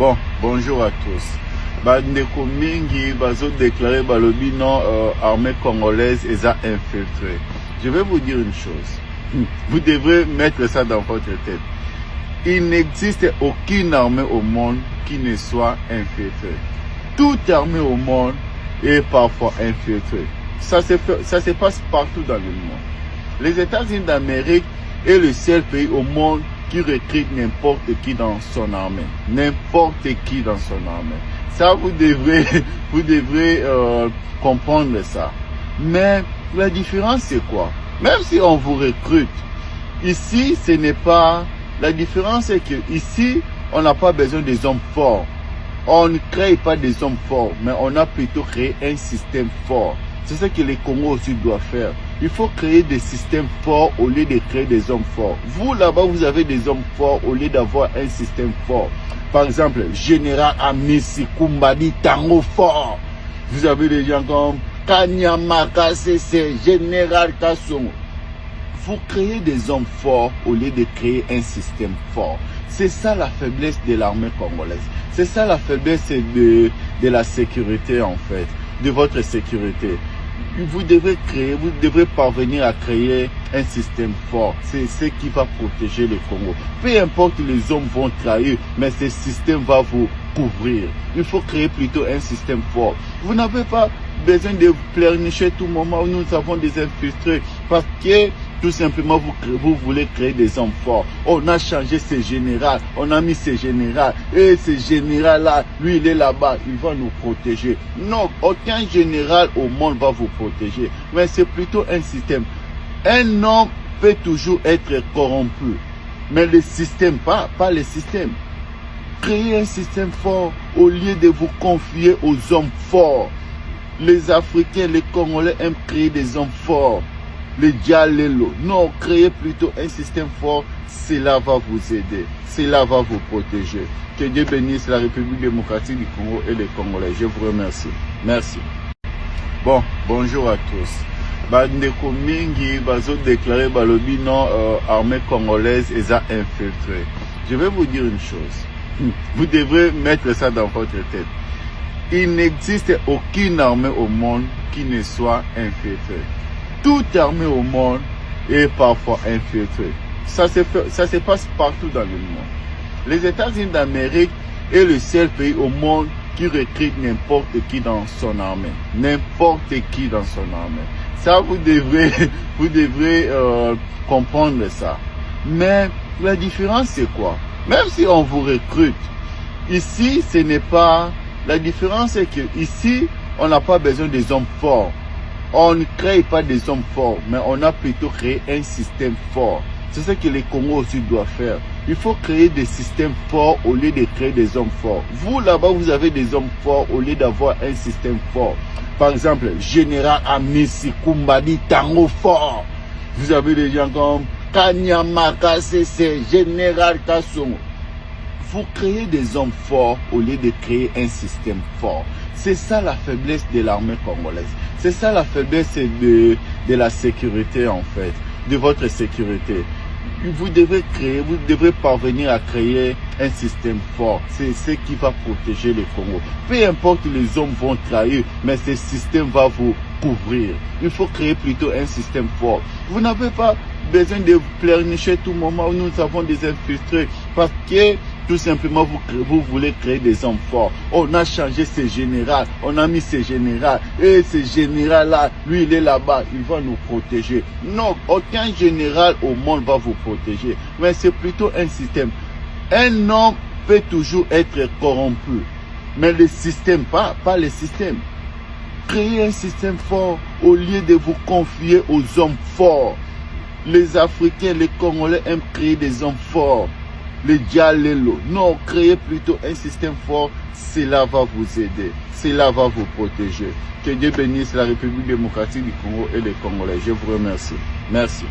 Bon, bonjour à tous. Bandeko mingi bazo déclaré balobi non armée congolaise est infiltrée. Je vais vous dire une chose. Vous devrez mettre ça dans votre tête. Il n'existe aucune armée au monde qui ne soit infiltrée. Toute armée au monde est parfois infiltrée. Ça se passe partout dans le monde. Les États-Unis d'Amérique est le seul pays au monde qui recrute n'importe qui dans son armée. N'importe qui dans son armée. Ça, vous devrez comprendre ça. Mais la différence, c'est quoi? Même si on vous recrute, ici, ce n'est pas... La différence, c'est que ici, on n'a pas besoin des hommes forts. On ne crée pas des hommes forts, mais on a plutôt créé un système fort. C'est ce que les Congos aussi doivent faire. Il faut créer des systèmes forts au lieu de créer des hommes forts. Vous, là-bas, vous avez des hommes forts au lieu d'avoir un système fort. Par exemple, Général Amisi Kumbadi Tango fort. Vous avez des gens comme Kanyama KCC, Général Kassongo. Vous créez des hommes forts au lieu de créer un système fort. C'est ça la faiblesse de l'armée congolaise. C'est ça la faiblesse de la sécurité, en fait, de votre sécurité. Vous devrez parvenir à créer un système fort. C'est ce qui va protéger le Congo. Peu importe, les hommes vont trahir, mais ce système va vous couvrir. Il faut créer plutôt un système fort. Vous n'avez pas besoin de pleurnicher tout moment où nous avons des infiltrés, parce que tout simplement vous voulez créer des hommes forts. On a changé ce général, on a mis ce général, et ce général-là, lui il est là-bas, il va nous protéger. Non, aucun général au monde va vous protéger, mais c'est plutôt un système. Un homme peut toujours être corrompu, mais le système, pas le système. Créez un système fort au lieu de vous confier aux hommes forts. Les Africains, les Congolais aiment créer des hommes forts. Les Dialelo. Non, créez plutôt un système fort. Cela va vous aider. Cela va vous protéger. Que Dieu bénisse la République démocratique du Congo et les Congolais. Je vous remercie. Merci. Bon, bonjour à tous. Bandeko mingi bazo déclaré balobi non armée congolaise est infiltrée. Je vais vous dire une chose. Vous devrez mettre ça dans votre tête. Il n'existe aucune armée au monde qui ne soit infiltrée. Toute armée au monde est parfois infiltrée. Ça se passe partout dans le monde. Les États-Unis d'Amérique est le seul pays au monde qui recrute n'importe qui dans son armée. N'importe qui dans son armée. Ça, vous devrez comprendre ça. Mais la différence, c'est quoi? Même si on vous recrute, ici, ce n'est pas... La différence, c'est que ici, on n'a pas besoin des hommes forts. On ne crée pas des hommes forts, mais on a plutôt créé un système fort. C'est ce que les Congos aussi doivent faire. Il faut créer des systèmes forts au lieu de créer des hommes forts. Vous, là-bas, vous avez des hommes forts au lieu d'avoir un système fort. Par exemple, Général Amisi Kumbadi Tango fort. Vous avez des gens comme Kanyama KCC, Général Kassongo. Vous créez des hommes forts au lieu de créer un système fort. C'est ça la faiblesse de l'armée congolaise. C'est ça la faiblesse de la sécurité, en fait, de votre sécurité. Vous devrez parvenir à créer un système fort. C'est ce qui va protéger le Congo. Peu importe, les hommes vont trahir, mais ce système va vous couvrir. Il faut créer plutôt un système fort. Vous n'avez pas besoin de pleurnicher tout moment où nous avons des infiltrés, parce que tout simplement vous voulez créer des hommes forts. On a changé ce général, on a mis ce général, et ce général-là, lui il est là-bas, il va nous protéger. Non, aucun général au monde va vous protéger, mais c'est plutôt un système. Un homme peut toujours être corrompu, mais le système, pas le système. Créez un système fort au lieu de vous confier aux hommes forts. Les Africains, les Congolais aiment créer des hommes forts. Les Dialelo. Non, créez plutôt un système fort. Cela va vous aider. Cela va vous protéger. Que Dieu bénisse la République démocratique du Congo et les Congolais. Je vous remercie. Merci.